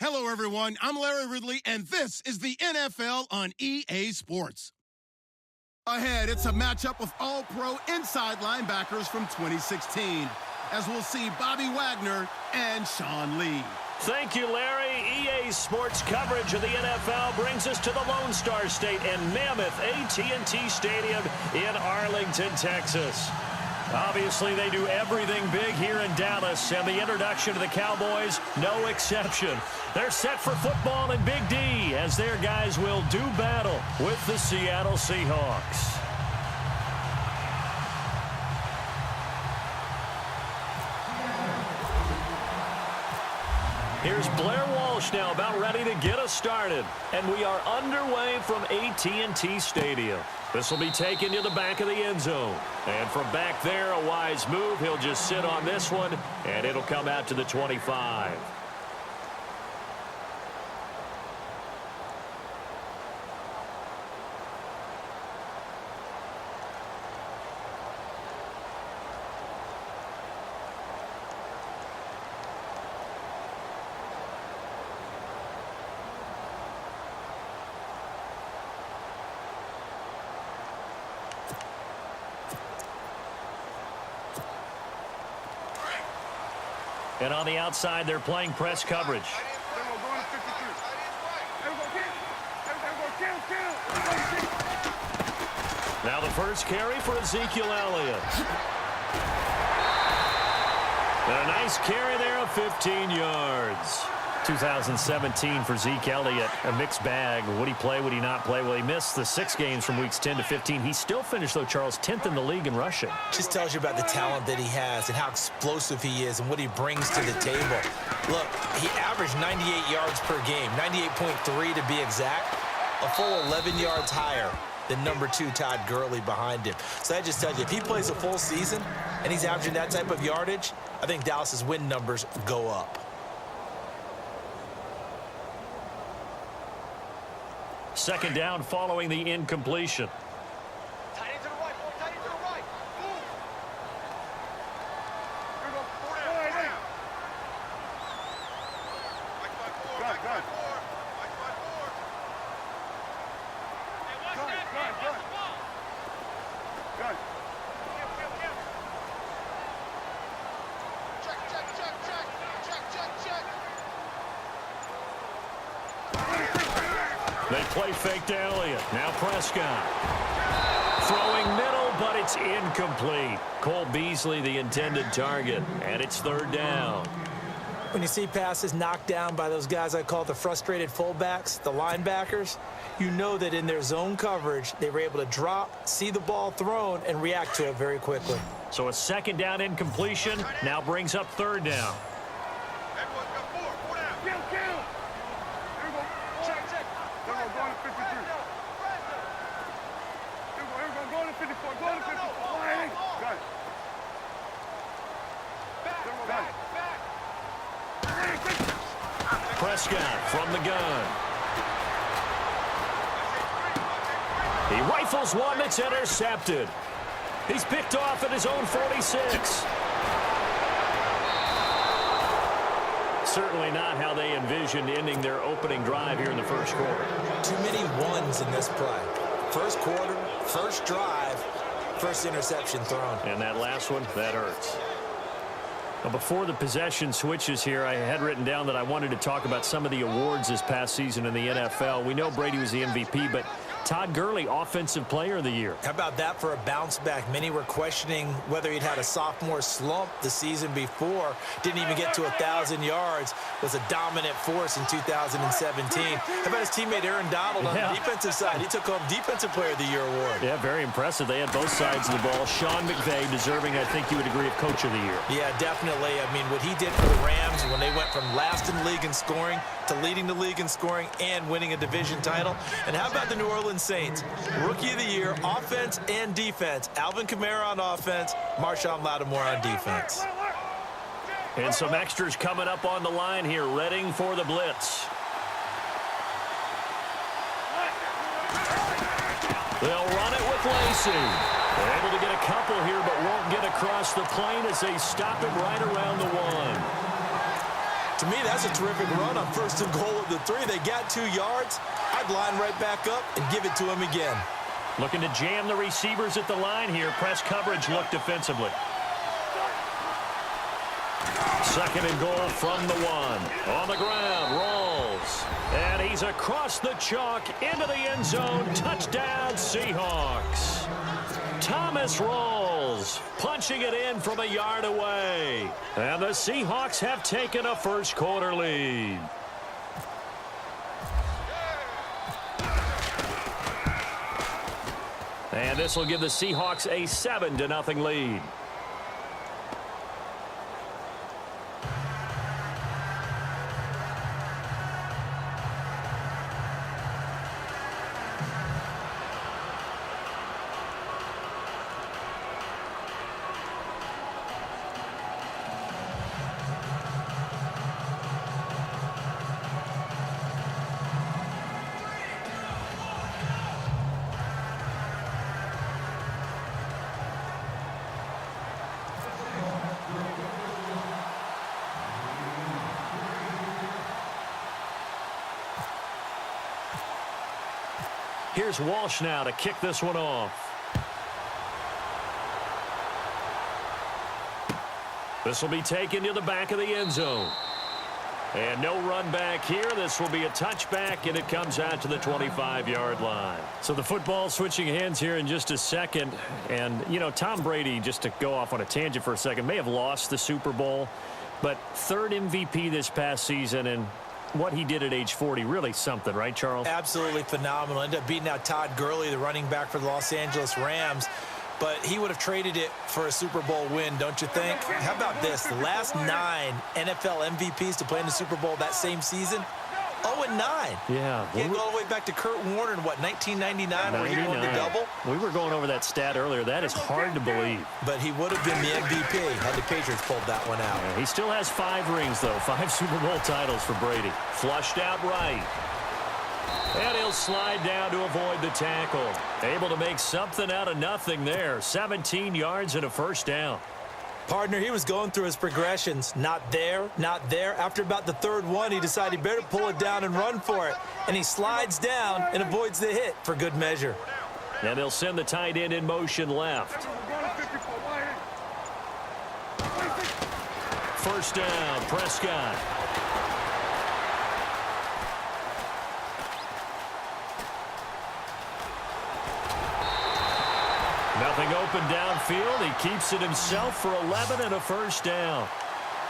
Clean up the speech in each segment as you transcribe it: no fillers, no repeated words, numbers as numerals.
Hello, everyone. I'm Larry Ridley, and this is the NFL on EA Sports. Ahead, it's a matchup of all-pro inside linebackers from 2016, as we'll see Bobby Wagner and Sean Lee. Thank you, Larry. EA Sports coverage of the NFL brings us to the Lone Star State and Mammoth AT&T Stadium in Arlington, Texas. Obviously, they do everything big here in Dallas, and the introduction to the Cowboys, no exception. They're set for football in Big D, as their guys will do battle with the Seattle Seahawks. Here's Blair Walsh now about ready to get us started. And we are underway from AT&T Stadium. This will be taken to the back of the end zone. And from back there, a wise move. He'll just sit on this one, and it'll come out to the 25. And on the outside, they're playing press coverage. Now the first carry for Ezekiel Elliott. And a nice carry there of 15 yards. 2017 for Zeke Elliott, a mixed bag. Would he play, would he not play? Well, he missed the 6 games from weeks 10 to 15. He still finished, though, Charles, 10th in the league in rushing. Just tells you about the talent that he has and how explosive he is and what he brings to the table. Look, he averaged 98 yards per game, 98.3 to be exact, a full 11 yards higher than number 2 Todd Gurley behind him. So that just tells you, if he plays a full season and he's averaging that type of yardage, I think Dallas's win numbers go up. Second down following the incompletion. Tight end to the right, tight end to the right. Move. Here we go. 4 down. Mike 5-4. Mike 5-4. Mike 5-4. Hey, watch that. Watch the ball. Good. Check, check, check, check. Check, check, check. They play fake to Elliott. Now Prescott. Throwing middle, but it's incomplete. Cole Beasley, the intended target, and it's third down. When you see passes knocked down by those guys I call the frustrated fullbacks, the linebackers, you know that in their zone coverage, they were able to drop, see the ball thrown, and react to it very quickly. So a second down incompletion now brings up third down. Everyone's got 4 down. Kill. Here we go. Check, check. Here we go, going to 53. Here we go, going to 54. Going to 54. Good. Back. Prescott from the gun. He rifles one that's intercepted. He's picked off at his own 46. Certainly not how they envisioned ending their opening drive here in the first quarter. Too many ones in this play. First quarter, first drive, first interception thrown. And that last one, that hurts. Now, before the possession switches here, I had written down that I wanted to talk about some of the awards this past season in the NFL. We know Brady was the MVP, but Todd Gurley, Offensive Player of the Year. How about that for a bounce back? Many were questioning whether he'd had a sophomore slump the season before. Didn't even get to 1,000 yards. Was a dominant force in 2017. How about his teammate Aaron Donald on the defensive side? He took home Defensive Player of the Year award. Yeah, very impressive. They had both sides of the ball. Sean McVay deserving, I think you would agree, of Coach of the Year. Yeah, definitely. I mean, what he did for the Rams when they went from last in the league in scoring to leading the league in scoring and winning a division title. And how about the New Orleans Saints? Rookie of the Year, offense and defense. Alvin Kamara on offense, Marshawn Lattimore on defense. And some extras coming up on the line here, readying for the blitz. They'll run it with Lacey. They're able to get a couple here, but won't get across the plane as they stop it right around the 1. To me, that's a terrific run on 1st and goal of the 3. They got 2 yards. I'd line right back up and give it to him again. Looking to jam the receivers at the line here. Press coverage look defensively. 2nd and goal from the 1. On the ground, rolls. And he's across the chalk into the end zone. Touchdown, Seahawks. Thomas rolls, punching it in from a yard away. And the Seahawks have taken a first-quarter lead. And this will give the Seahawks a 7-0 lead. Here's Walsh now to kick this one off. This will be taken to the back of the end zone. And no run back here. This will be a touchback, and it comes out to the 25-yard line. So the football switching hands here in just a second. And, you know, Tom Brady, just to go off on a tangent for a second, may have lost the Super Bowl, but 3rd MVP this past season, and what he did at age 40, really something, right, Charles? Absolutely phenomenal. Ended up beating out Todd Gurley, the running back for the Los Angeles Rams. But he would have traded it for a Super Bowl win, don't you think? How about this? The last 9 NFL MVPs to play in the Super Bowl that same season, 0-9. Yeah. You go all the way back to Kurt Warner in, what, 1999 where he won the double? We were going over that stat earlier. That is hard to believe. But he would have been the MVP had the Patriots pulled that one out. Yeah, he still has 5 rings, though. 5 Super Bowl titles for Brady. Flushed out right. And he'll slide down to avoid the tackle. Able to make something out of nothing there. 17 yards and a first down. Partner, he was going through his progressions. Not there, not there. After about the 3rd one, he decided he better pull it down and run for it. And he slides down and avoids the hit for good measure. And they'll send the tight end in motion left. First down, Prescott. Nothing open downfield. He keeps it himself for 11 and a first down.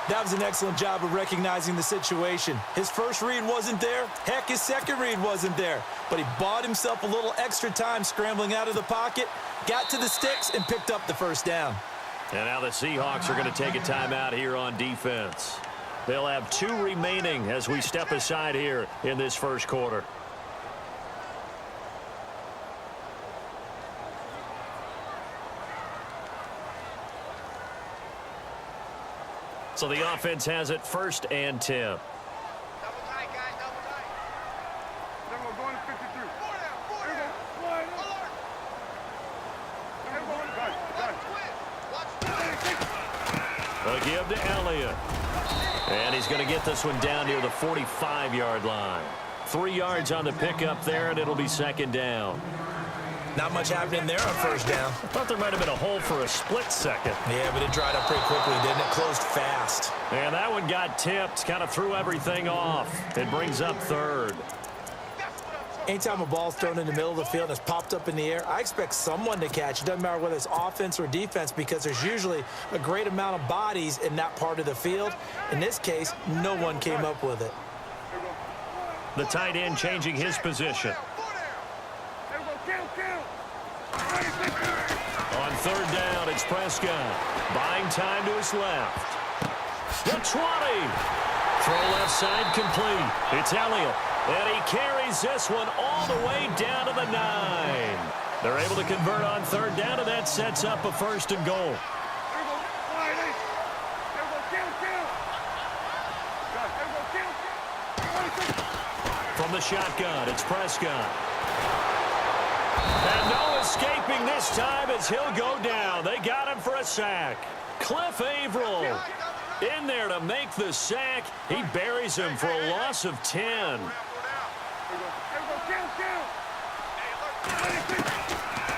That was an excellent job of recognizing the situation. His first read wasn't there. Heck, his second read wasn't there. But he bought himself a little extra time scrambling out of the pocket, got to the sticks, and picked up the first down. And now the Seahawks are going to take a timeout here on defense. They'll have 2 remaining as we step aside here in this first quarter. So the offense has it 1st and 10. Double tight, guys, double tight. Then we're going to 53. Four down. A give to Elliott. And he's going to get this one down near the 45-yard line. 3 yards on the pickup there, and it'll be 2nd down. Not much happening there on first down. I thought there might have been a hole for a split second. Yeah, but it dried up pretty quickly, didn't it? Closed fast. And that one got tipped, kind of threw everything off. It brings up 3rd. Anytime a ball's thrown in the middle of the field and it's popped up in the air, I expect someone to catch. It doesn't matter whether it's offense or defense because there's usually a great amount of bodies in that part of the field. In this case, no one came up with it. The tight end changing his position. On 3rd down, it's Prescott. Buying time to his left. The 20. Throw left side complete. It's Elliott. And he carries this one all the way down to the 9. They're able to convert on 3rd down, and that sets up a 1st and goal. From the shotgun, it's Prescott. And no escaping this time as he'll go down. They got him for a sack. Cliff Averill In there to make the sack. He buries him for a loss of 10.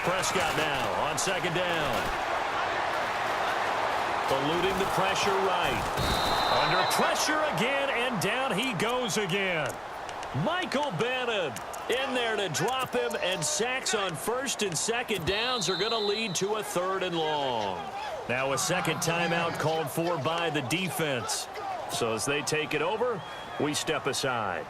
Prescott now on second down. Eluding the pressure right. Under pressure again, and down he goes again. Michael Bannon in there to drop him, and sacks on first and second downs are going to lead to a 3rd and long. Now a second timeout called for by the defense. So as they take it over, we step aside.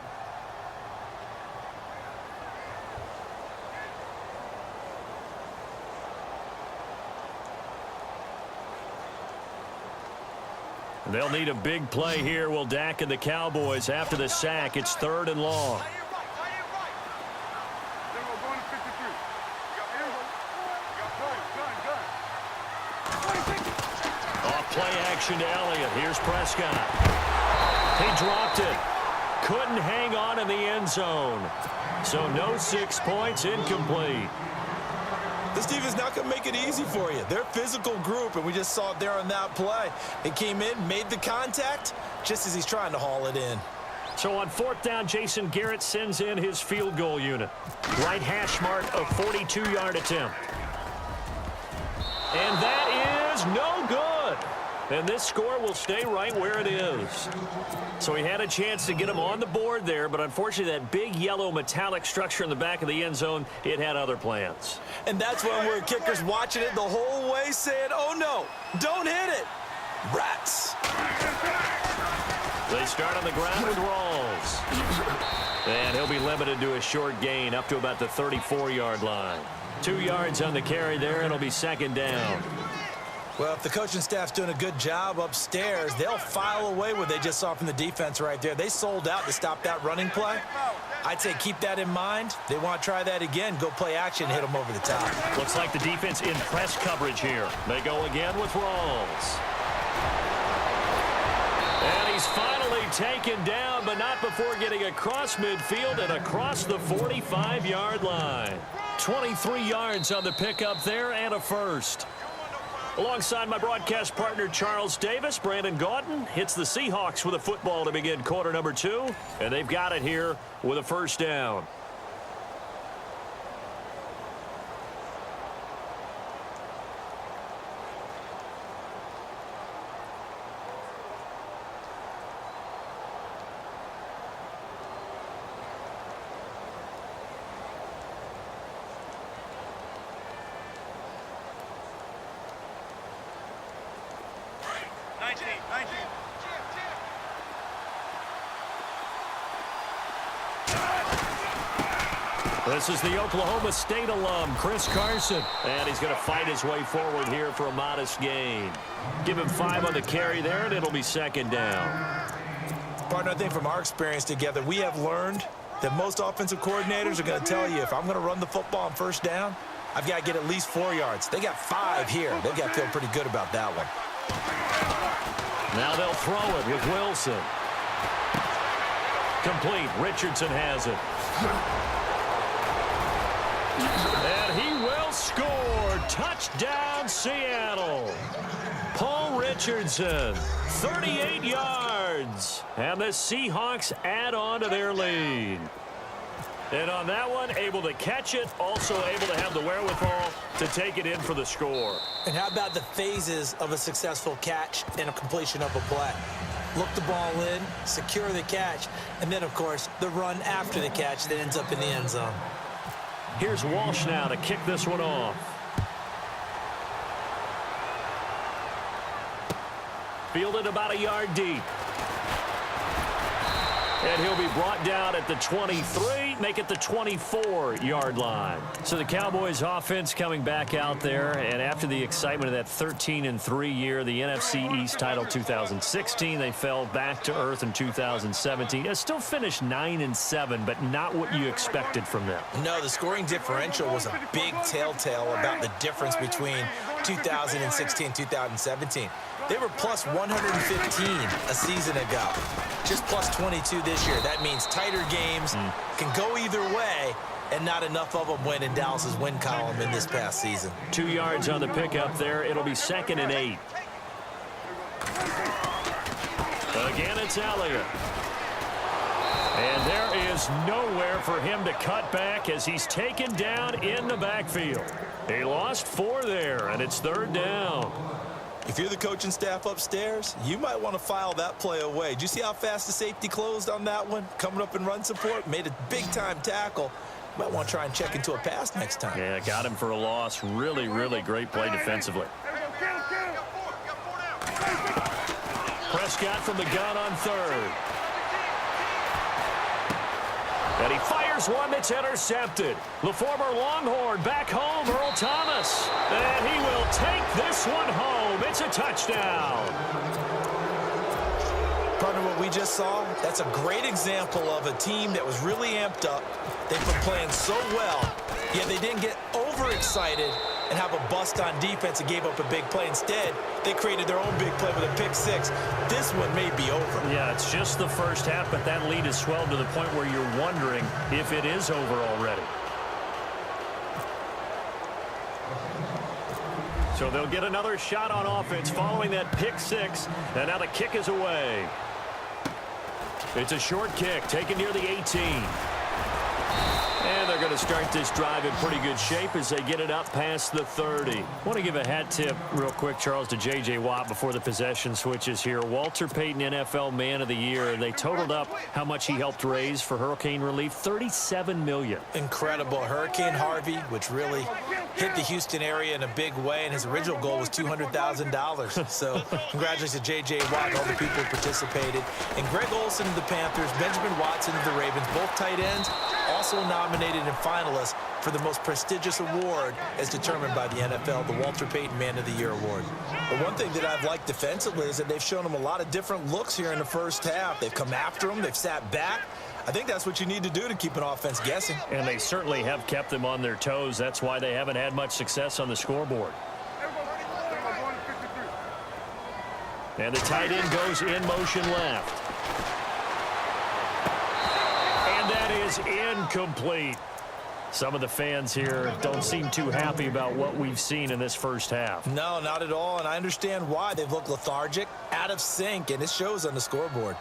They'll need a big play here, will Dak and the Cowboys. After the sack, it's 3rd and long. Off play action to Elliott. Here's Prescott. He dropped it. Couldn't hang on in the end zone. So no 6 points, incomplete. This defense not going to make it easy for you. They're a physical group, and we just saw it there on that play. It came in, made the contact, just as he's trying to haul it in. So on 4th down, Jason Garrett sends in his field goal unit. Right hash mark, a 42-yard attempt. And that is no good. And this score will stay right where it is. So he had a chance to get him on the board there, but unfortunately that big yellow metallic structure in the back of the end zone, it had other plans. And that's when we're kickers watching it the whole way saying, oh no, don't hit it. Rats. They start on the ground with Rawls. And he'll be limited to a short gain up to about the 34-yard line. 2 yards on the carry there, and it'll be second down. Well, if the coaching staff's doing a good job upstairs, they'll file away what they just saw from the defense right there. They sold out to stop that running play. I'd say keep that in mind. They want to try that again. Go play action, hit them over the top. Looks like the defense in press coverage here. They go again with Rawls. And he's finally taken down, but not before getting across midfield and across the 45-yard line. 23 yards on the pickup there and a first. Alongside my broadcast partner, Charles Davis, Brandon Gaudin hits the Seahawks with a football to begin quarter number 2, and they've got it here with a first down. This is the Oklahoma State alum, Chris Carson. And he's going to fight his way forward here for a modest gain. Give him 5 on the carry there, and it'll be second down. Partner, I think from our experience together, we have learned that most offensive coordinators are going to tell you, if I'm going to run the football on first down, I've got to get at least 4 yards. They got 5 here. They've got to feel pretty good about that one. Now they'll throw it with Wilson. Complete. Richardson has it. And he will score. Touchdown, Seattle. Paul Richardson, 38 yards. And the Seahawks add on to their lead. And on that one, able to catch it, also able to have the wherewithal to take it in for the score. And how about the phases of a successful catch and a completion of a play? Look the ball in, secure the catch, and then, of course, the run after the catch that ends up in the end zone. Here's Walsh now to kick this one off. Fielded about a yard deep. And he'll be brought down at the 23, make it the 24-yard line. So the Cowboys offense coming back out there, and after the excitement of that 13-3 year, the NFC East title 2016, they fell back to earth in 2017. It still finished 9-7, but not what you expected from them. No, the scoring differential was a big telltale about the difference between 2016 and 2017. They were plus 115 a season ago. Just plus 22 this year. That means tighter games can go either way, and not enough of them went in Dallas's win column in this past season. 2 yards on the pickup there. It'll be 2nd and 8. Again, it's Elliott. And there is nowhere for him to cut back as he's taken down in the backfield. He lost 4 there, and it's 3rd down. If you're the coaching staff upstairs, you might want to file that play away. Did you see how fast the safety closed on that one? Coming up in run support, made a big-time tackle. Might want to try and check into a pass next time. Yeah, got him for a loss. Really, really great play defensively. Prescott from the gun on 3rd. And he fires one that's intercepted. The former Longhorn back home, Earl Thomas. And he will take this one home. It's a touchdown. Partner, what we just saw, that's a great example of a team that was really amped up. They've been playing so well, yet they didn't get overexcited and have a bust on defense and gave up a big play. Instead, they created their own big play with a pick 6. This one may be over. Yeah, it's just the first half, but that lead has swelled to the point where you're wondering if it is over already. So they'll get another shot on offense following that pick 6, and now the kick is away. It's a short kick taken near the 18. And they're going to start this drive in pretty good shape as they get it up past the 30. I want to give a hat tip real quick, Charles, to J.J. Watt before the possession switches here. Walter Payton, NFL Man of the Year. They totaled up how much he helped raise for hurricane relief, $37 million. Incredible. Hurricane Harvey, which really hit the Houston area in a big way, and his original goal was $200,000. So congratulations to J.J. Watt, all the people who participated. And Greg Olsen of the Panthers, Benjamin Watson of the Ravens, both tight ends, also nominated and finalists for the most prestigious award as determined by the NFL, the Walter Payton Man of the Year Award. But one thing that I've liked defensively is that they've shown them a lot of different looks here in the first half. They've come after them. They've sat back. I think that's what you need to do to keep an offense guessing. And they certainly have kept them on their toes. That's why they haven't had much success on the scoreboard. And the tight end goes in motion left. And that is incomplete. Some of the fans here don't seem too happy about what we've seen in this first half. No, not at all, and I understand why. They've looked lethargic, out of sync, and it shows on the scoreboard.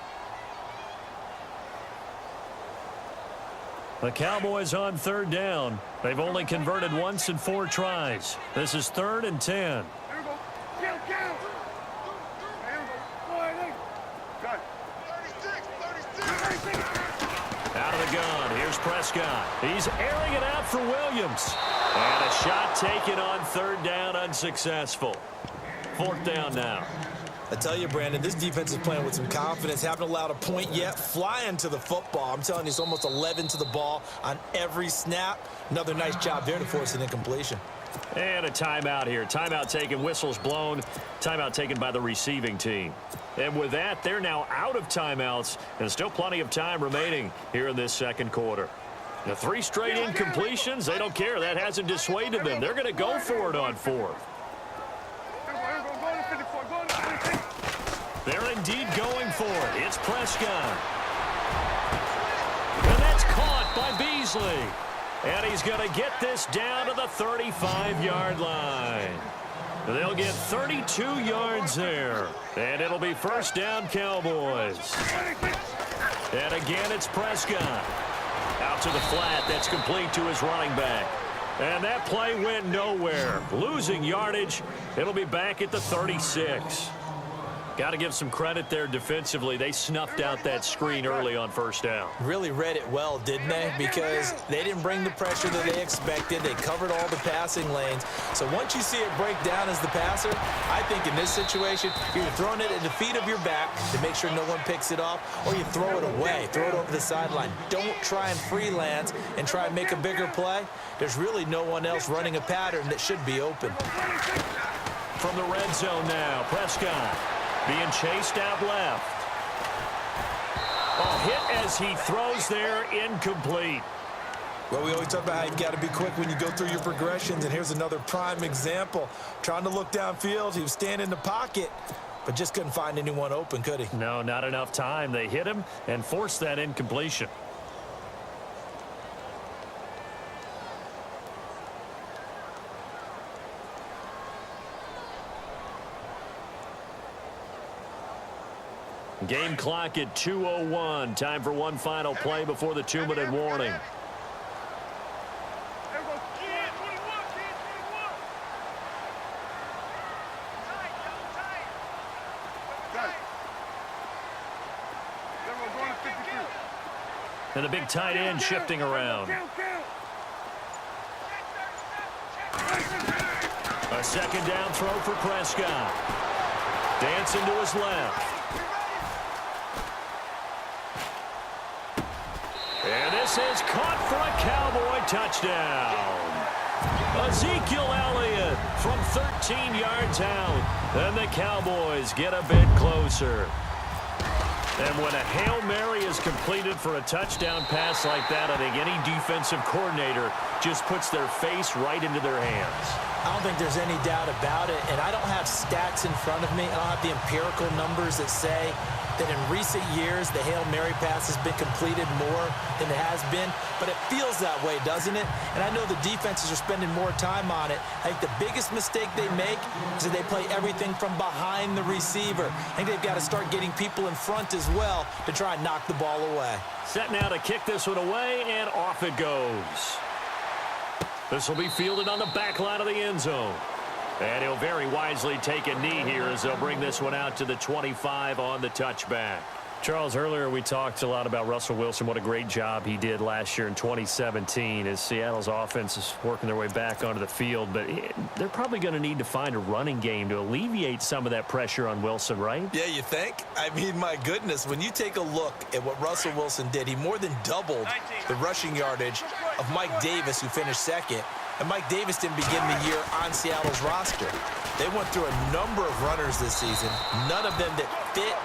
The Cowboys on 3rd down. They've only converted once in 4 tries. This is 3rd and 10. Out of the gun, here's Prescott. He's airing it out for Williams. And a shot taken on 3rd down, unsuccessful. 4th down now. I tell you, Brandon, this defense is playing with some confidence. Haven't allowed a point yet. Flying to the football. I'm telling you, it's almost 11 to the ball on every snap. Another nice job there to force an incompletion. And a timeout here. Timeout taken, whistles blown. Timeout taken by the receiving team. And with that, they're now out of timeouts, and still plenty of time remaining here in this second quarter. The 3 straight incompletions, they don't care. That hasn't dissuaded them. They're going to go for it on 4th. They're indeed going for it. It's Prescott. And that's caught by Beasley. And he's going to get this down to the 35-yard line. They'll get 32 yards there. And it'll be 1st down, Cowboys. And again, it's Prescott. Out to the flat. That's complete to his running back. And that play went nowhere. Losing yardage. It'll be back at the 36. Got to give some credit there defensively. They snuffed out that screen early on 1st down. Really read it well, didn't they? Because they didn't bring the pressure that they expected. They covered all the passing lanes. So once you see it break down as the passer, I think in this situation, you're throwing it at the feet of your back to make sure no one picks it off, or you throw it away, throw it over the sideline. Don't try and freelance and try and make a bigger play. There's really no one else running a pattern that should be open. From the red zone now, Prescott. Being chased out left. A hit as he throws there, incomplete. Well, we always talk about how you've got to be quick when you go through your progressions, and here's another prime example. Trying to look downfield, he was standing in the pocket, but just couldn't find anyone open, could he? No, not enough time. They hit him and forced that incompletion. Game clock at 2:01. Time for one final play before the 2-minute warning. And the big tight end shifting around. A second down throw for Prescott. Dancing to his left. And this is caught for a Cowboy touchdown. Ezekiel Elliott from 13 yards out. And the Cowboys get a bit closer. And when a Hail Mary is completed for a touchdown pass like that, I think any defensive coordinator just puts their face right into their hands. I don't think there's any doubt about it, and I don't have stats in front of me. I don't have the empirical numbers that say that in recent years the Hail Mary pass has been completed more than it has been, but it feels that way, doesn't it? And I know the defenses are spending more time on it. I think the biggest mistake they make is that they play everything from behind the receiver. I think they've got to start getting people in front as well to try and knock the ball away. Set now to kick this one away, and off it goes. This will be fielded on the back line of the end zone. And he'll very wisely take a knee here as they'll bring this one out to the 25 on the touchback. Charles, earlier we talked a lot about Russell Wilson, what a great job he did last year in 2017 as Seattle's offense is working their way back onto the field. But they're probably going to need to find a running game to alleviate some of that pressure on Wilson, right? Yeah, you think? I mean, my goodness, when you take a look at what Russell Wilson did, he more than doubled the rushing yardage of Mike Davis, who finished second. And Mike Davis didn't begin the year on Seattle's roster. They went through a number of runners this season, none of them that fit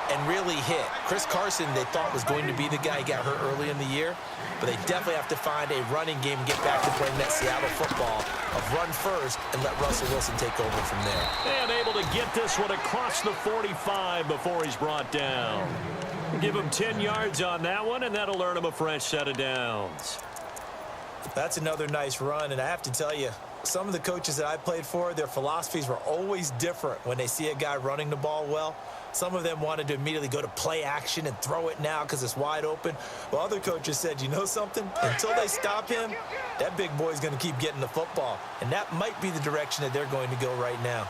and really hit. Chris Carson, they thought, was going to be the guy. He got hurt early in the year. But they definitely have to find a running game and get back to playing that Seattle football of run first and let Russell Wilson take over from there. And able to get this one across the 45 before he's brought down. Give him 10 yards on that one, and that'll earn him a fresh set of downs. That's another nice run, and I have to tell you, some of the coaches that I played for, their philosophies were always different when they see a guy running the ball well. Some of them wanted to immediately go to play action and throw it now because it's wide open. Well, other coaches said, you know something? Until they stop him, that big boy's going to keep getting the football. And that might be the direction that they're going to go right now.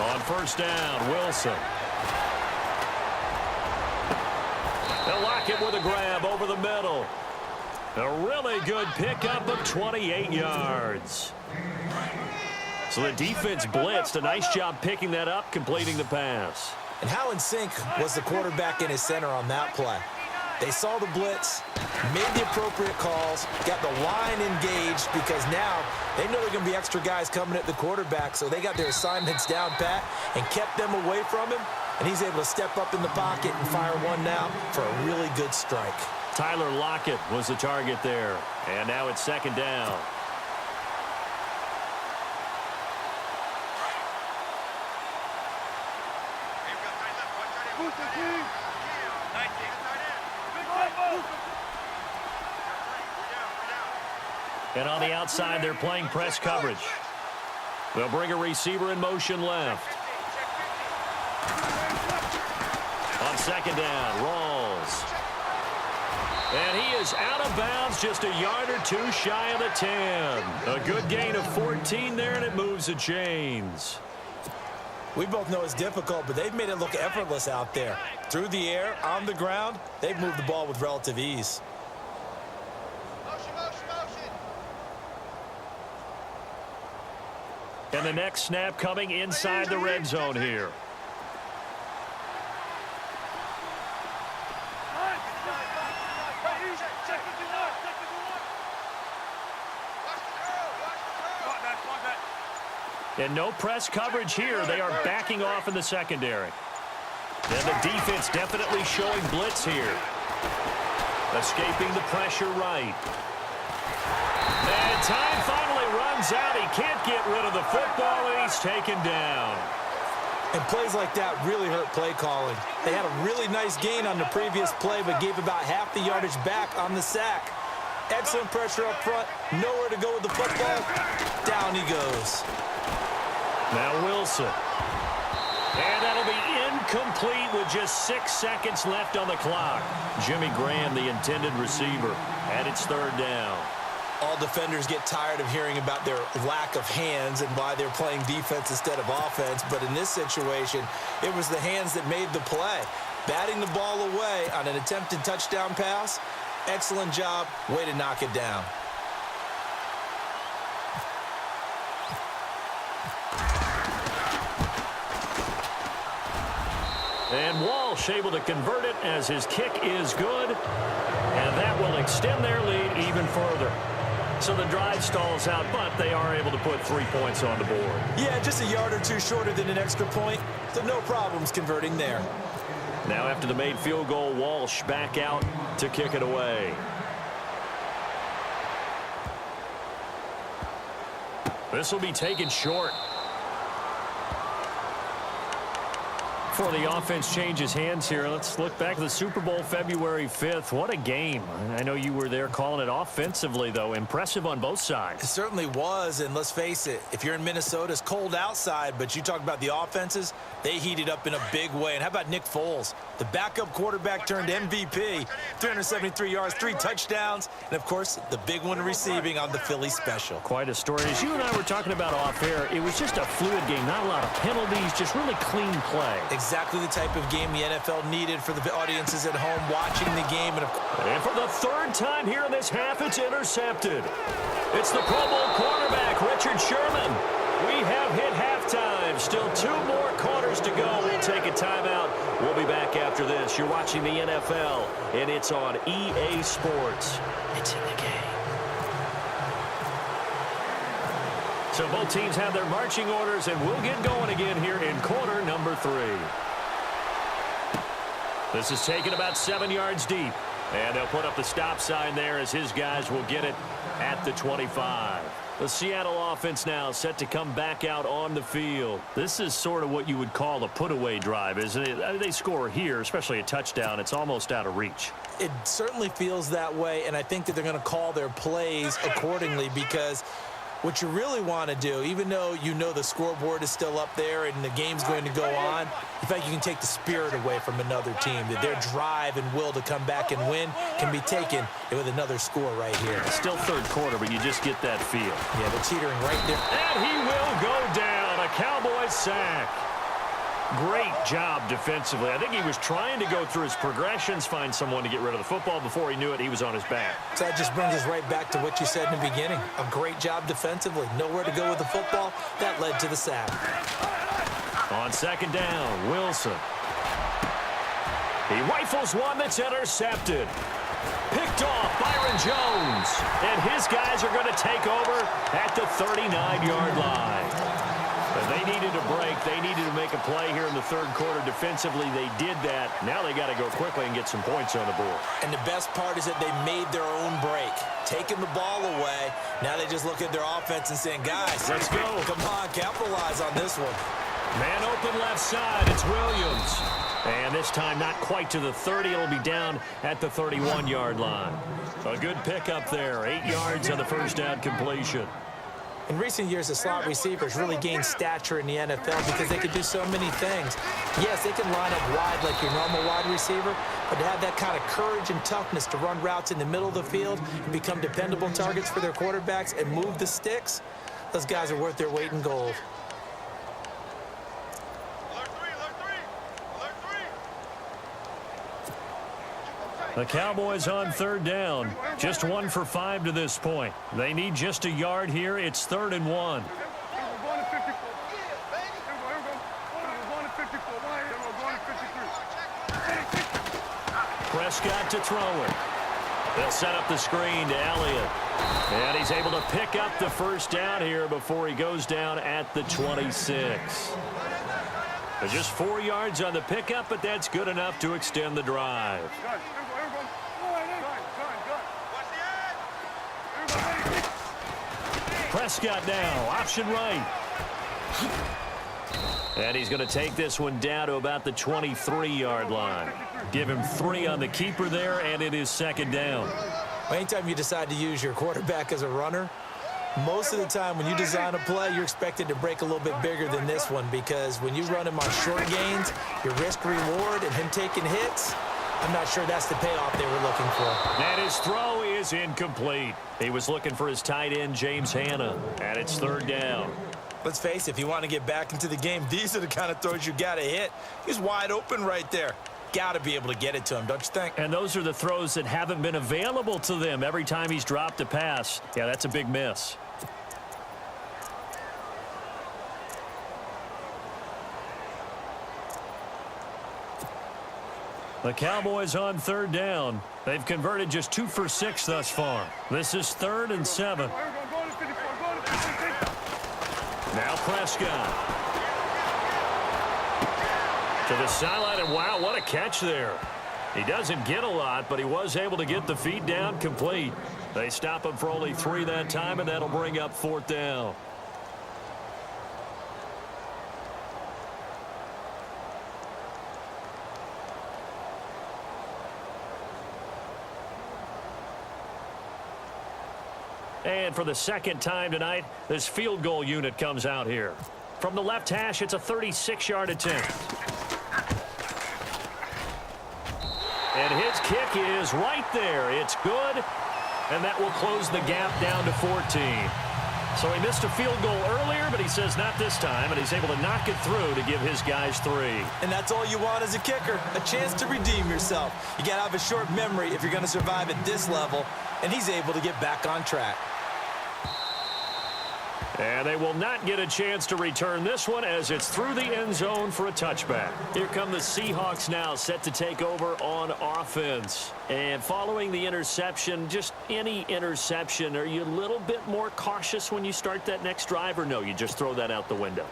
On first down, Wilson. They'll lock it with a grab over the middle. A really good pickup of 28 yards. So the defense blitzed. A nice job picking that up, completing the pass. And how in sync was the quarterback and his center on that play? They saw the blitz, made the appropriate calls, got the line engaged because now they know there are going to be extra guys coming at the quarterback, so they got their assignments down pat and kept them away from him, and he's able to step up in the pocket and fire one now for a really good strike. Tyler Lockett was the target there, and now it's second down. And on the outside, they're playing press coverage. They'll bring a receiver in motion left. On second down, Rawls. And he is out of bounds, just a yard or two shy of the 10. A good gain of 14 there, and it moves the chains. We both know it's difficult, but they've made it look effortless out there. Through the air, on the ground, they've moved the ball with relative ease. And the next snap coming inside the red zone here. And no press coverage here. They are backing off in the secondary. And the defense definitely showing blitz here. Escaping the pressure right. And time finally runs out. He can't get rid of the football, and he's taken down. And plays like that really hurt play calling. They had a really nice gain on the previous play, but gave about half the yardage back on the sack. Excellent pressure up front. Nowhere to go with the football. Down he goes. Now Wilson. And that'll be incomplete with just 6 seconds left on the clock. Jimmy Graham, the intended receiver, and it's third down. All defenders get tired of hearing about their lack of hands and why they're playing defense instead of offense. But in this situation, it was the hands that made the play. Batting the ball away on an attempted touchdown pass. Excellent job. Way to knock it down. And Walsh able to convert it as his kick is good. And that will extend their lead even further. So the drive stalls out, but they are able to put 3 points on the board. Yeah, just a yard or two shorter than an extra point. So no problems converting there. Now after the made field goal, Walsh back out to kick it away. This will be taken short. Before the offense changes hands here, let's look back to the Super Bowl February 5th. What a game. I know you were there calling it offensively, though. Impressive on both sides. It certainly was, and let's face it, if you're in Minnesota, it's cold outside, but you talk about the offenses, they heated up in a big way. And how about Nick Foles? The backup quarterback turned MVP, 373 yards, 3 touchdowns, and, of course, the big one receiving on the Philly special. Quite a story. As you and I were talking about off air, it was just a fluid game, not a lot of penalties, just really clean play. Exactly the type of game the NFL needed for the audiences at home watching the game. And for the third time here in this half, it's intercepted. It's the Pro Bowl cornerback, Richard Sherman. We have hit halftime. Still 2 more quarters to go. We'll take a timeout. We'll be back after this. You're watching the NFL, and it's on EA Sports. It's in the game. So both teams have their marching orders, and we'll get going again here in quarter number 3. This is taken about 7 yards deep. And they'll put up the stop sign there as his guys will get it at the 25. The Seattle offense now set to come back out on the field. This is sort of what you would call a put-away drive, isn't it? They score here, especially a touchdown. It's almost out of reach. It certainly feels that way, and I think that they're going to call their plays accordingly because what you really want to do, even though you know the scoreboard is still up there and the game's going to go on, in fact, you can take the spirit away from another team, that their drive and will to come back and win can be taken with another score right here. It's still third quarter, but you just get that feel. Yeah, they're teetering right there. And he will go down. A Cowboys sack. Great job defensively. I think he was trying to go through his progressions, find someone to get rid of the football. Before he knew it, he was on his back. So that just brings us right back to what you said in the beginning. A great job defensively. Nowhere to go with the football. That led to the sack. On second down, Wilson. He rifles one that's intercepted. Picked off Byron Jones. And his guys are going to take over at the 39-yard line. They needed a break. They needed to make a play here in the third quarter defensively. They did that. Now they got to go quickly and get some points on the board. And the best part is that they made their own break, taking the ball away. Now they just look at their offense and saying, guys, let's go. Come on, capitalize on this one. Man open left side. It's Williams. And this time not quite to the 30. It'll be down at the 31-yard line. A good pickup there. 8 yards on the first down completion. In recent years, the slot receivers really gained stature in the NFL because they could do so many things. Yes, they can line up wide like your normal wide receiver, but to have that kind of courage and toughness to run routes in the middle of the field and become dependable targets for their quarterbacks and move the sticks, those guys are worth their weight in gold. The Cowboys on third down. Just 1 for 5 to this point. They need just a yard here. It's 3rd and 1. Prescott to throw it. They'll set up the screen to Elliott. And he's able to pick up the first down here before he goes down at the 26. Just 4 yards on the pickup, but that's good enough to extend the drive. Prescott now, option right. And he's going to take this one down to about the 23-yard line. Give him 3 on the keeper there, and it is 2nd down. Anytime you decide to use your quarterback as a runner, Most of the time when you design a play, you're expected to break a little bit bigger than this one because when you run him on short gains, your risk-reward and him taking hits, I'm not sure that's the payoff they were looking for. And his throw is incomplete. He was looking for his tight end, James Hanna, and it's third down. Let's face it, if you want to get back into the game, these are the kind of throws you got to hit. He's wide open right there. Got to be able to get it to him, don't you think? And those are the throws that haven't been available to them every time he's dropped a pass. Yeah, that's a big miss. The Cowboys on third down. They've converted just 2 for 6 thus far. This is 3rd and 7. Now Prescott. To the sideline, and wow, what a catch there. He doesn't get a lot, but he was able to get the feet down complete. They stop him for only 3 that time, and that'll bring up 4th down. And for the second time tonight, this field goal unit comes out here. From the left hash, it's a 36-yard attempt. And his kick is right there. It's good, and that will close the gap down to 14. So he missed a field goal earlier, but he says not this time, and he's able to knock it through to give his guys 3. And that's all you want as a kicker, a chance to redeem yourself. You got to have a short memory if you're going to survive at this level, and he's able to get back on track. And they will not get a chance to return this one as it's through the end zone for a touchback. Here come the Seahawks now, set to take over on offense. And following the interception, just any interception, are you a little bit more cautious when you start that next drive, or no, you just throw that out the window?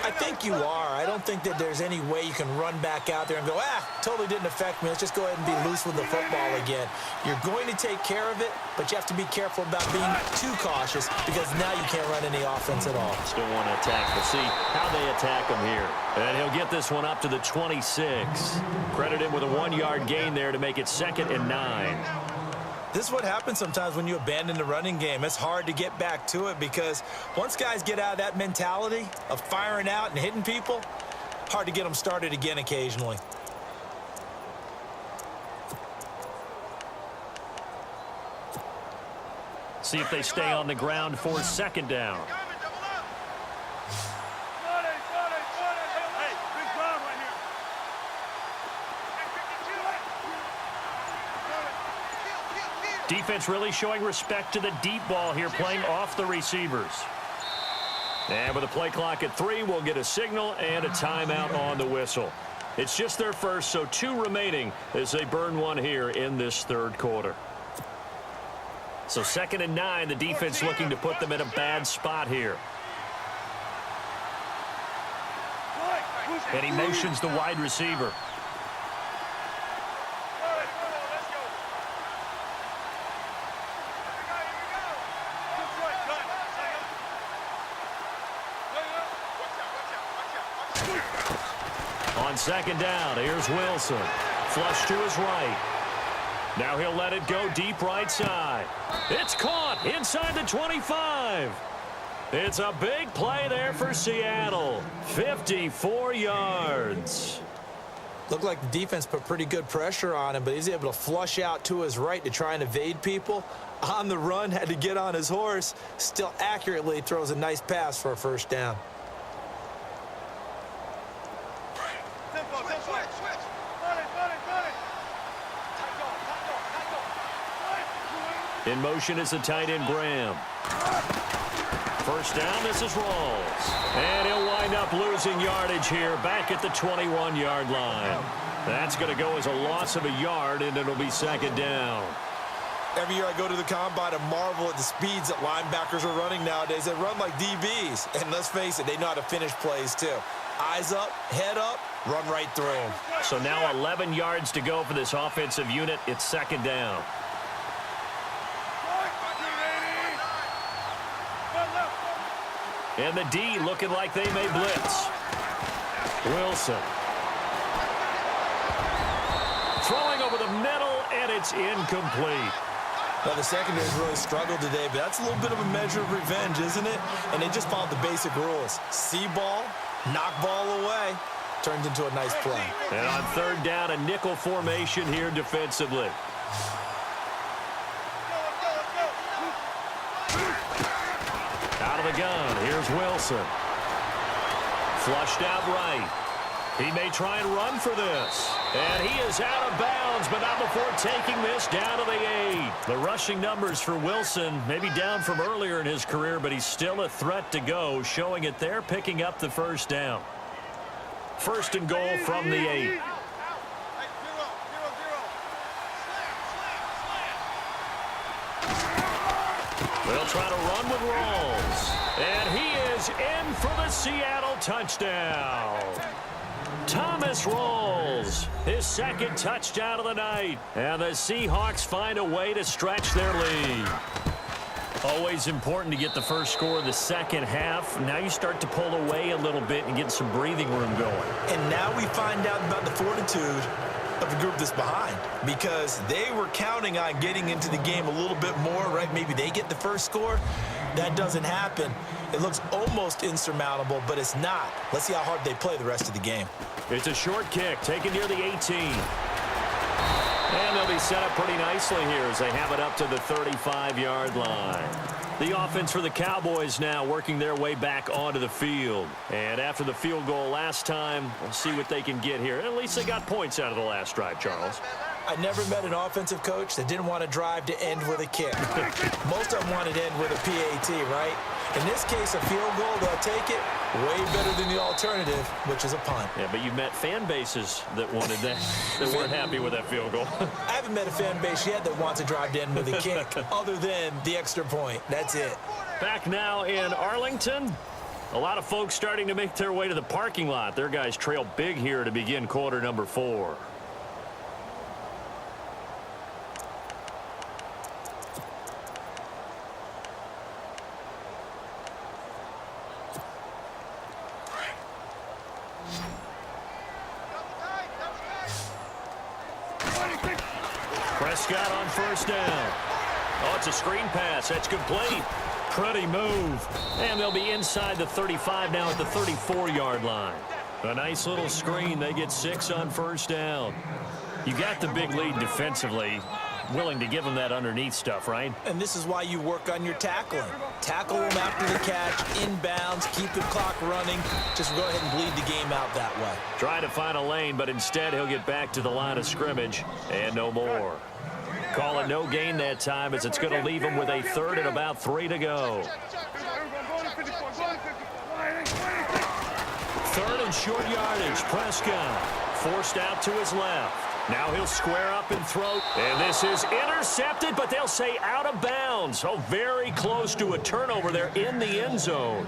I think you are. I don't think that there's any way you can run back out there and go, totally didn't affect me. Let's just go ahead and be loose with the football again. You're going to take care of it, but you have to be careful about being too cautious because now you can't run any offense at all. Still want to attack. We'll see how they attack him here. And he'll get this one up to the 26. Credit him with a 1-yard gain there to make it 2nd and 9. This is what happens sometimes when you abandon the running game. It's hard to get back to it because once guys get out of that mentality of firing out and hitting people, hard to get them started again occasionally. See if they stay on the ground for 2nd down. Defense really showing respect to the deep ball here, playing off the receivers. And with a play clock at 3, we'll get a signal and a timeout on the whistle. It's just their first, so 2 remaining as they burn one here in this 3rd quarter. So 2nd and 9, the defense looking to put them in a bad spot here. And he motions the wide receiver. On 2nd down, here's Wilson. Flush to his right. Now he'll let it go deep right side. It's caught inside the 25. It's a big play there for Seattle. 54 yards. Looked like the defense put pretty good pressure on him, but he's able to flush out to his right to try and evade people. On the run, had to get on his horse. Still accurately throws a nice pass for a 1st down. In motion is the tight end, Graham. 1st down, this is Rawls. And he'll wind up losing yardage here back at the 21-yard line. That's going to go as a loss of a yard, and it'll be 2nd down. Every year I go to the combine and marvel at the speeds that linebackers are running nowadays. They run like DBs. And let's face it, they know how to finish plays too. Eyes up, head up, run right through them. So now 11 yards to go for this offensive unit. It's 2nd down. And the D looking like they may blitz. Wilson. Throwing over the middle, and it's incomplete. Well, the secondary's really struggled today, but that's a little bit of a measure of revenge, isn't it? And they just followed the basic rules. See ball, knock ball away. Turned into a nice play. And on third down, a nickel formation here defensively. Out of the gun, here's Wilson. Flushed out right. He may try and run for this. And he is out of bounds, but not before taking this down to the 8. The rushing numbers for Wilson may be down from earlier in his career, but he's still a threat to go, showing it there, picking up the first down. First and goal from the 8. They'll try to run with Rawls. And he is in for the Seattle touchdown. Thomas Rawls, his second touchdown of the night. And the Seahawks find a way to stretch their lead. Always important to get the first score of the second half. Now you start to pull away a little bit and get some breathing room going. And now we find out about the fortitude of the group that's behind, because they were counting on getting into the game a little bit more, right? Maybe they get the first score. That doesn't happen. It looks almost insurmountable, but it's not. Let's see how hard they play the rest of the game. It's a short kick taken near the 18. And they'll be set up pretty nicely here as they have it up to the 35-yard line. The offense for the Cowboys now working their way back onto the field. And after the field goal last time, we'll see what they can get here. At least they got points out of the last drive, Charles. I never met an offensive coach that didn't want to drive to end with a kick. Most of them wanted to end with a PAT, right? In this case, a field goal, they'll take it. Way better than the alternative, which is a punt. Yeah, but you met fan bases that wanted that, that weren't happy with that field goal. I haven't met a fan base yet that wants to drive to end with a kick, other than the extra point. That's it. Back now in Arlington. A lot of folks starting to make their way to the parking lot. Their guys trail big here to begin quarter number 4. Prescott on first down. Oh, it's a screen pass. That's complete. Pretty move. And they'll be inside the 35 now at the 34-yard line. A nice little screen. They get 6 on first down. You got the big lead defensively. Willing to give them that underneath stuff, right? And this is why you work on your tackling. Tackle them after the catch, inbounds, keep the clock running. Just go ahead and bleed the game out that way. Try to find a lane, but instead he'll get back to the line of scrimmage and no more. Call it no gain that time as it's going to leave him with a third and about 3 to go. Third and short yardage. Prescott forced out to his left. Now he'll square up and throw. And this is intercepted, but they'll say out of bounds. Oh, very close to a turnover there in the end zone.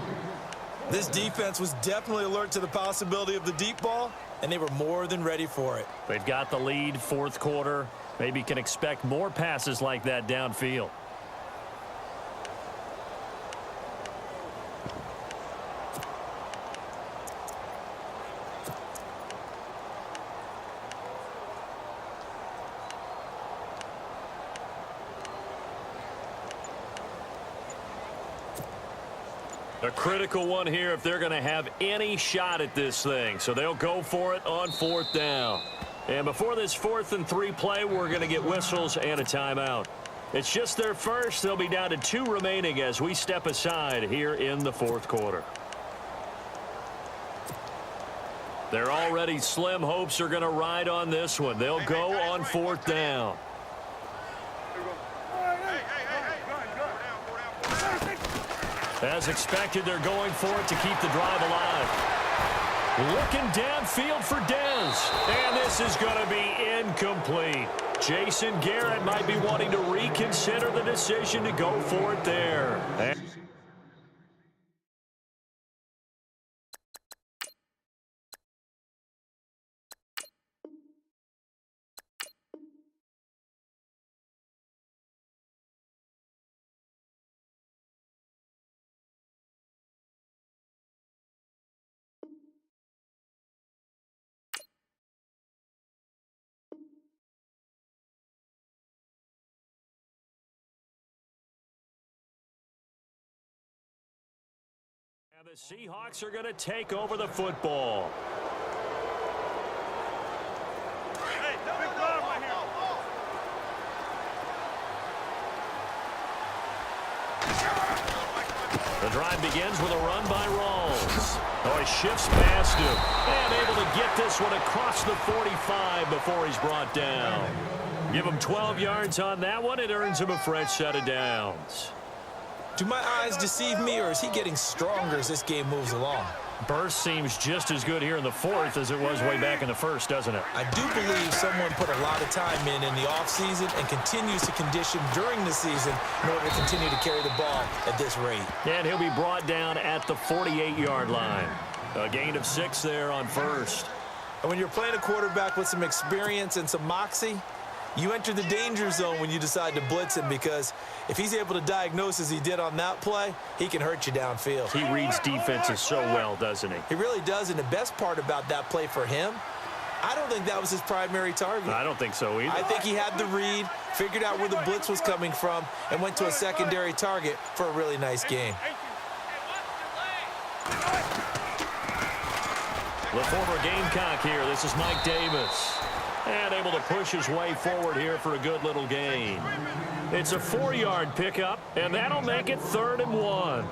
This defense was definitely alert to the possibility of the deep ball, and they were more than ready for it. They've got the lead, fourth quarter. Maybe can expect more passes like that downfield. A critical one here if they're going to have any shot at this thing. So they'll go for it on fourth down. And before this 4th and 3 play, we're going to get whistles and a timeout. It's just their first. They'll be down to 2 remaining as we step aside here in the fourth quarter. Their already slim hopes are going to ride on this one. They'll go on fourth down. As expected, they're going for it to keep the drive alive. Looking downfield for Dez. And this is going to be incomplete. Jason Garrett might be wanting to reconsider the decision to go for it there. The Seahawks are going to take over the football. Hey, big guard right here. The drive begins with a run by Rawls. Oh, he shifts past him and able to get this one across the 45 before he's brought down. Give him 12 yards on that one. It earns him a fresh set of downs. Do my eyes deceive me, or is he getting stronger as this game moves along? Burst seems just as good here in the fourth as it was way back in the first, doesn't it? I do believe someone put a lot of time in the offseason and continues to condition during the season in order to continue to carry the ball at this rate. And he'll be brought down at the 48-yard line. A gain of 6 there on first. And when you're playing a quarterback with some experience and some moxie, you enter the danger zone when you decide to blitz him, because if he's able to diagnose as he did on that play, he can hurt you downfield. He reads defenses so well, doesn't he? He really does, and the best part about that play for him, I don't think that was his primary target. I don't think so either. I think he had the read, figured out where the blitz was coming from, and went to a secondary target for a really nice game. The former Gamecock here. This is Mike Davis. And able to push his way forward here for a good little gain. It's a 4-yard pickup, and that'll make it 3rd and 1.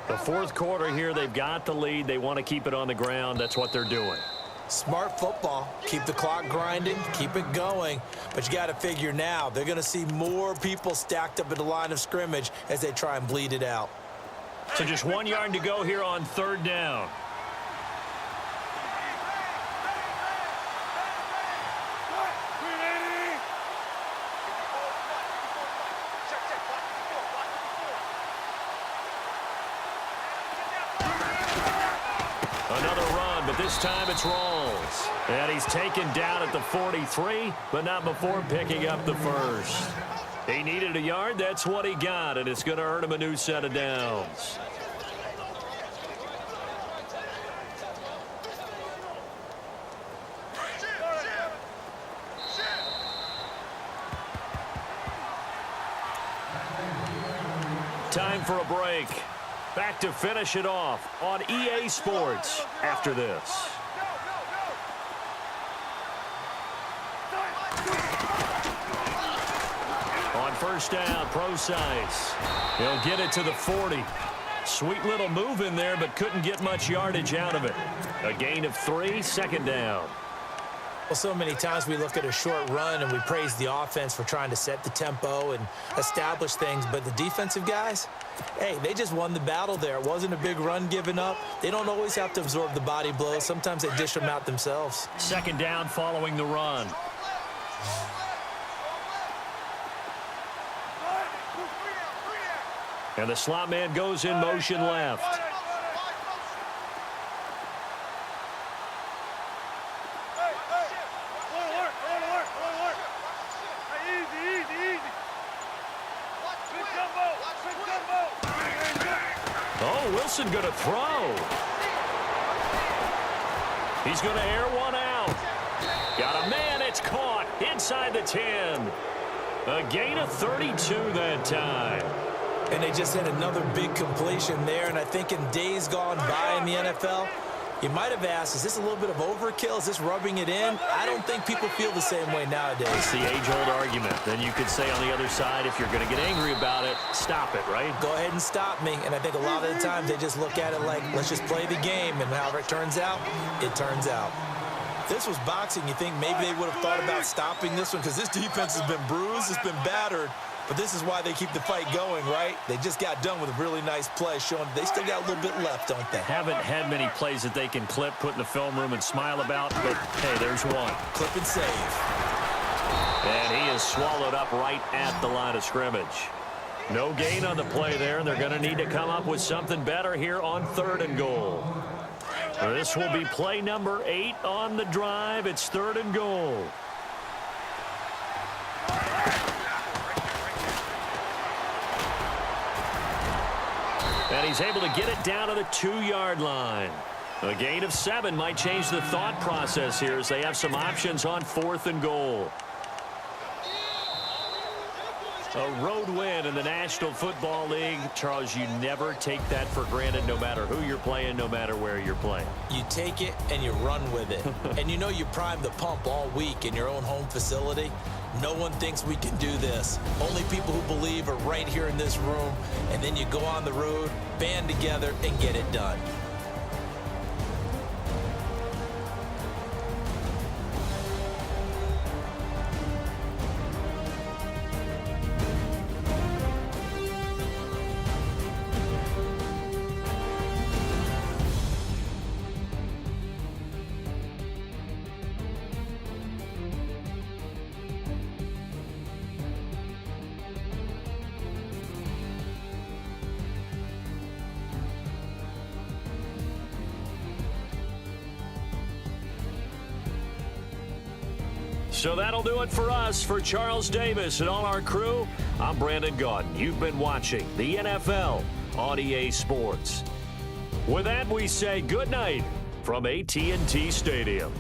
The fourth quarter here, they've got the lead. They want to keep it on the ground. That's what they're doing. Smart football. Keep the clock grinding, keep it going. But you got to figure now, they're going to see more people stacked up at the line of scrimmage as they try and bleed it out. So just 1 yard to go here on 3rd down. This time it's Rawls. And he's taken down at the 43, but not before picking up the first. He needed a yard. That's what he got, and it's going to earn him a new set of downs. Time for a break. Back to finish it off on EA Sports after this. On first down, Procise. He'll get it to the 40. Sweet little move in there, but couldn't get much yardage out of it. A gain of 3, 2nd down. Well, so many times we look at a short run and we praise the offense for trying to set the tempo and establish things, but the defensive guys, hey, they just won the battle there. It wasn't a big run given up. They don't always have to absorb the body blows. Sometimes they dish them out themselves. 2nd down following the run. And the slot man goes in motion left. Oh, Wilson going to throw. He's going to air one out. Got a man. It's caught inside the 10. A gain of 32 that time. And they just hit another big completion there. And I think in days gone by in the NFL, you might have asked, is this a little bit of overkill? Is this rubbing it in? I don't think people feel the same way nowadays. It's the age-old argument. Then you could say on the other side, if you're going to get angry about it, stop it, right? Go ahead and stop me. And I think a lot of the times they just look at it like, let's just play the game. And however it turns out, it turns out. If this was boxing, you think maybe they would have thought about stopping this one, because this defense has been bruised, it's been battered. But this is why they keep the fight going, right? They just got done with a really nice play, showing they still got a little bit left, don't they? Haven't had many plays that they can clip, put in the film room, and smile about, but, hey, there's one. Clip and save. And he is swallowed up right at the line of scrimmage. No gain on the play there, and they're going to need to come up with something better here on 3rd and goal. This will be play number 8 on the drive. It's 3rd and goal. And he's able to get it down to the 2-yard line. A gain of 7 might change the thought process here as they have some options on 4th and goal. A road win in the National Football League. Charles, you never take that for granted no matter who you're playing, no matter where you're playing. You take it and you run with it. And you know you primed the pump all week in your own home facility. No one thinks we can do this. Only people who believe are right here in this room. And then you go on the road, band together, and get it done. So that'll do it for us. For Charles Davis and all our crew, I'm Brandon Gaudin. You've been watching the NFL on EA Sports. With that, we say good night from AT&T Stadium.